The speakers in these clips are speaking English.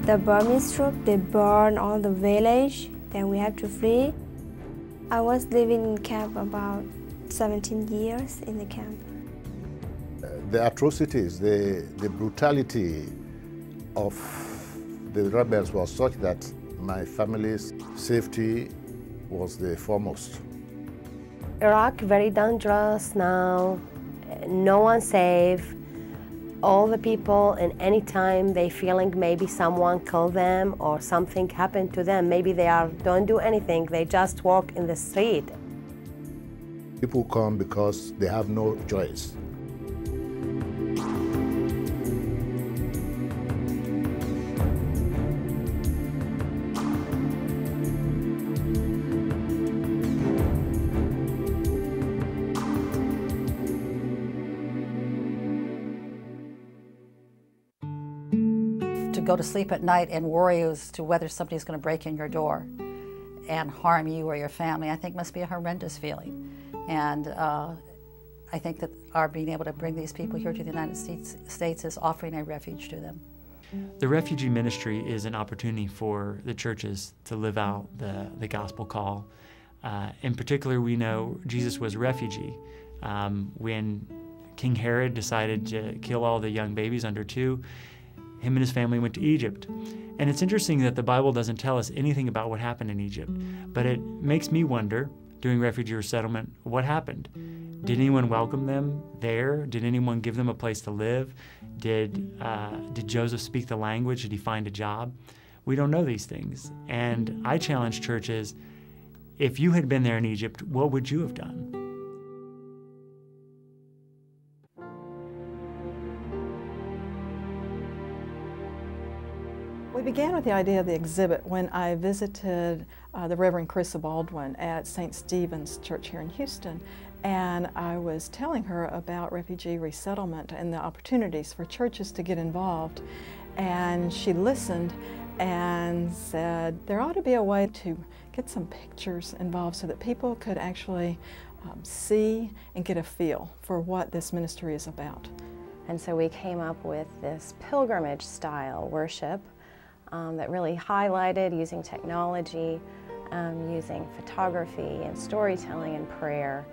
The Burmese troops, they burned all the village, then we had to flee. I was living in camp about 17 years in the camp. The atrocities, the brutality of the rebels was such that my family's safety was the foremost. Iraq, very dangerous now, no one safe. All the people, in any time they feeling maybe someone killed them or something happened to them, maybe they don't do anything, they just walk in the street. People come because they have no choice. To go to sleep at night and worry as to whether somebody's going to break in your door and harm you or your family, I think must be a horrendous feeling. And I think that our being able to bring these people here to the United States is offering a refuge to them. The refugee ministry is an opportunity for the churches to live out the gospel call. In particular, we know Jesus was a refugee. When King Herod decided to kill all the young babies under 2, him and his family went to Egypt. And it's interesting that the Bible doesn't tell us anything about what happened in Egypt, but it makes me wonder, doing refugee resettlement, what happened? Did anyone welcome them there? Did anyone give them a place to live? Did Joseph speak the language? Did he find a job? We don't know these things. And I challenge churches, if you had been there in Egypt, what would you have done? We began with the idea of the exhibit when I visited the Reverend Carissa Baldwin at St. Stephen's Church here in Houston, and I was telling her about refugee resettlement and the opportunities for churches to get involved. And she listened and said there ought to be a way to get some pictures involved so that people could actually see and get a feel for what this ministry is about. And so we came up with this pilgrimage style worship that really highlighted using technology, using photography and storytelling and prayer,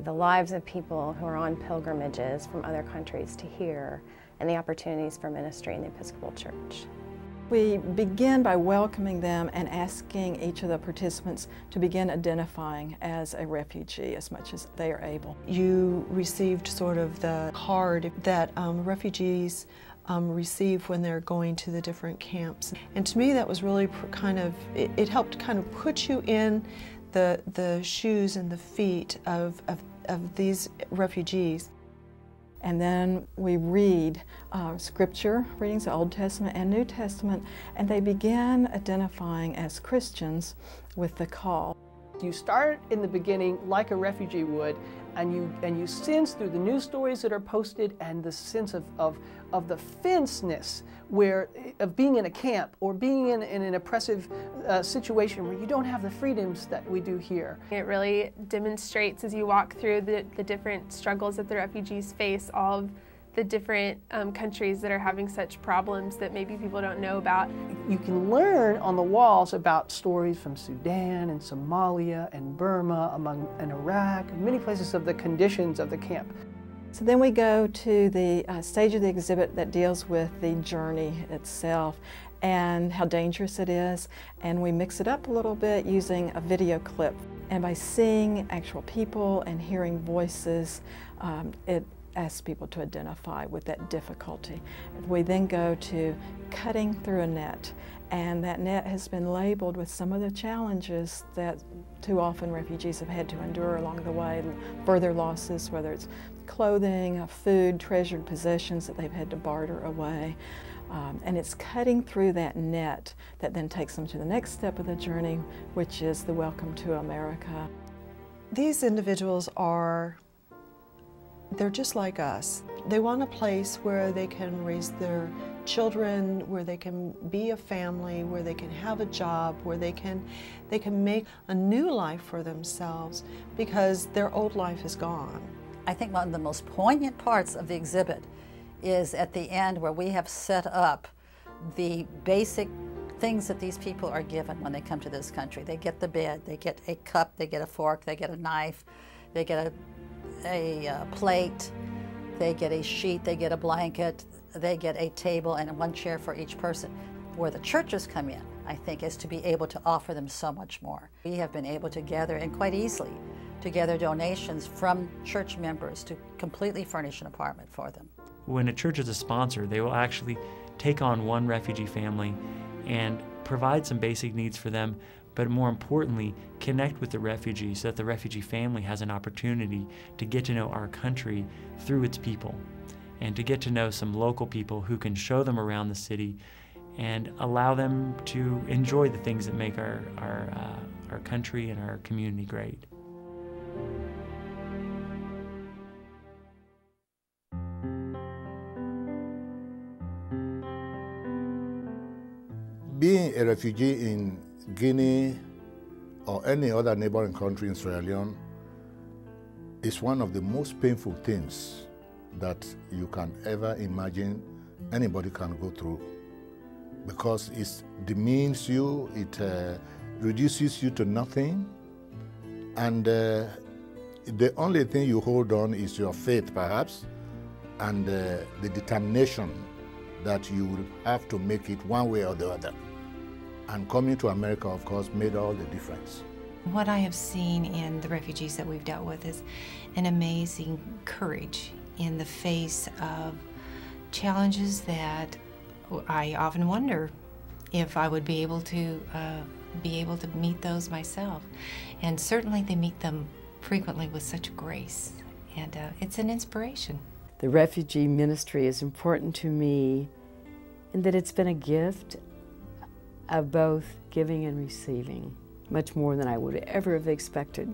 the lives of people who are on pilgrimages from other countries to here, and the opportunities for ministry in the Episcopal Church. We begin by welcoming them and asking each of the participants to begin identifying as a refugee as much as they are able. You received sort of the card that refugees receive when they're going to the different camps. And to me that was really it helped kind of put you in the shoes and the feet of these refugees. And then we read scripture, readings of Old Testament and New Testament, and they begin identifying as Christians with the call. You start in the beginning like a refugee would, and you sense through the news stories that are posted and the sense of the fenceness of being in a camp or being in an oppressive situation where you don't have the freedoms that we do here. It really demonstrates as you walk through the different struggles that the refugees face, all of the different countries that are having such problems that maybe people don't know about. You can learn on the walls about stories from Sudan and Somalia and Burma, and Iraq, and many places of the conditions of the camp. So then we go to the stage of the exhibit that deals with the journey itself and how dangerous it is, and we mix it up a little bit using a video clip. And by seeing actual people and hearing voices, it asks people to identify with that difficulty. We then go to cutting through a net, and that net has been labeled with some of the challenges that too often refugees have had to endure along the way, further losses, whether it's clothing, food, treasured possessions that they've had to barter away. And it's cutting through that net that then takes them to the next step of the journey, which is the Welcome to America. These individuals they're just like us. They want a place where they can raise their children, where they can be a family, where they can have a job, where they can make a new life for themselves because their old life is gone. I think one of the most poignant parts of the exhibit is at the end where we have set up the basic things that these people are given when they come to this country. They get the bed, they get a cup, they get a fork, they get a knife, they get a plate, they get a sheet, they get a blanket, they get a table and one chair for each person. Where the churches come in, I think, is to be able to offer them so much more. We have been able to gather, and quite easily, to gather donations from church members to completely furnish an apartment for them. When a church is a sponsor, they will actually take on one refugee family and provide some basic needs for them, but more importantly, connect with the refugee so that the refugee family has an opportunity to get to know our country through its people and to get to know some local people who can show them around the city and allow them to enjoy the things that make our country and our community great. Being a refugee in Guinea or any other neighboring country in Sierra Leone is one of the most painful things that you can ever imagine anybody can go through, because it demeans you, it reduces you to nothing, and the only thing you hold on is your faith, perhaps, and the determination that you will have to make it one way or the other. And coming to America, of course, made all the difference. What I have seen in the refugees that we've dealt with is an amazing courage in the face of challenges that I often wonder if I would be able to meet those myself. And certainly they meet them frequently with such grace, and it's an inspiration. The refugee ministry is important to me in that it's been a gift of both giving and receiving, much more than I would ever have expected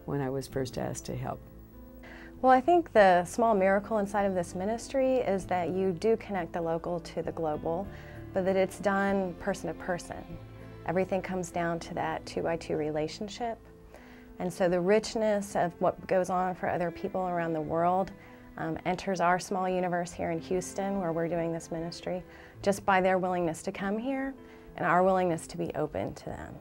when I was first asked to help. Well, I think the small miracle inside of this ministry is that you do connect the local to the global, but that it's done person to person. Everything comes down to that 2-by-2 relationship. And so the richness of what goes on for other people around the world enters our small universe here in Houston, where we're doing this ministry, just by their willingness to come here and our willingness to be open to them.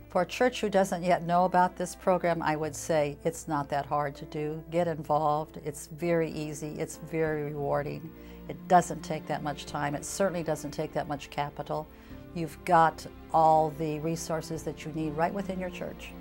For a church who doesn't yet know about this program, I would say it's not that hard to do. Get involved. It's very easy. It's very rewarding. It doesn't take that much time. It certainly doesn't take that much capital. You've got all the resources that you need right within your church.